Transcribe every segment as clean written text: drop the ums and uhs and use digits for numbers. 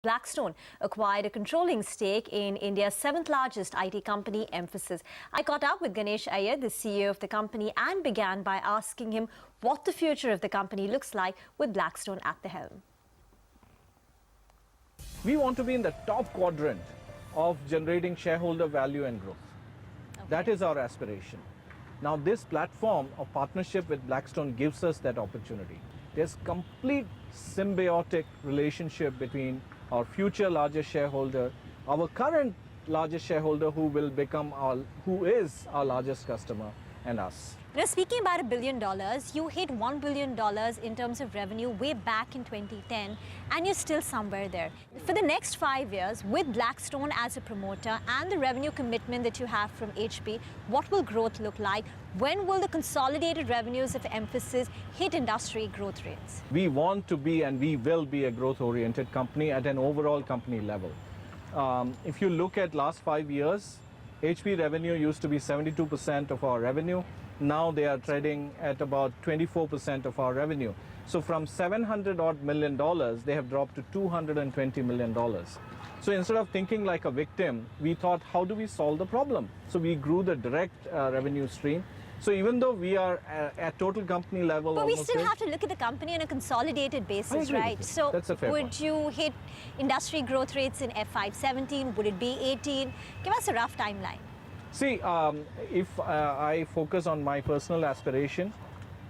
Blackstone acquired a controlling stake in India's seventh largest IT company, Mphasis. I caught up with Ganesh Ayyar, the CEO of the company, and began by asking him what the future of the company looks like with Blackstone at the helm. We want to be in the top quadrant of generating shareholder value and growth. Okay. That is our aspiration. Now, this platform of partnership with Blackstone gives us that opportunity. There's complete symbiotic relationship between our future largest shareholder, our current largest shareholder who is our largest customer, and us. You know, speaking about $1 billion, you hit $1 billion in terms of revenue way back in 2010, and you're still somewhere there. For the next 5 years, with Blackstone as a promoter and the revenue commitment that you have from HP, what will growth look like? When will the consolidated revenues of Mphasis hit industry growth rates? We want to be and we will be a growth-oriented company at an overall company level. If you look at last 5 years, HP revenue used to be 72% of our revenue. Now they are trading at about 24% of our revenue. So from $700 million, they have dropped to $220 million. So instead of thinking like a victim, we thought, how do we solve the problem? So we grew the direct revenue stream. So even though we are at total company level... But we still have to look at the company on a consolidated basis, right? So that's a fair would point. You hit industry growth rates in FY17? Would it be 18? Give us a rough timeline. See, if I focus on my personal aspiration,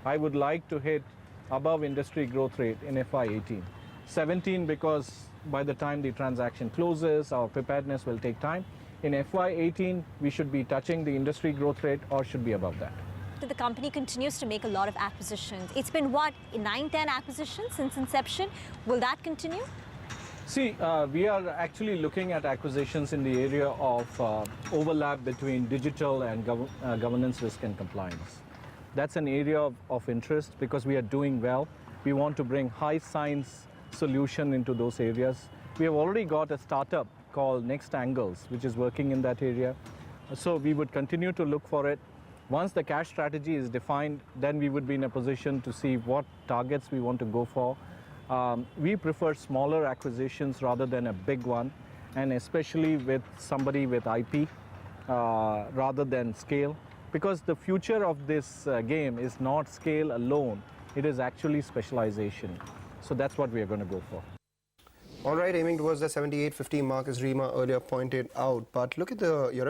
I would like to hit above industry growth rate in FY18. 17 because by the time the transaction closes, our preparedness will take time. In FY18, we should be touching the industry growth rate or should be above that. The company continues to make a lot of acquisitions. It's been, what, 9-10 acquisitions since inception? Will that continue? See, we are actually looking at acquisitions in the area of overlap between digital and governance, risk and compliance. That's an area of interest because we are doing well. We want to bring high science solution into those areas. We have already got a startup called Next Angles, which is working in that area. So we would continue to look for it. Once the cash strategy is defined, then we would be in a position to see what targets we want to go for. We prefer smaller acquisitions rather than a big one, and especially with somebody with IP rather than scale, because the future of this game is not scale alone, it is actually specialization. So that's what we are going to go for. All right, aiming towards the 78-50 mark, as Reema earlier pointed out, but look at the European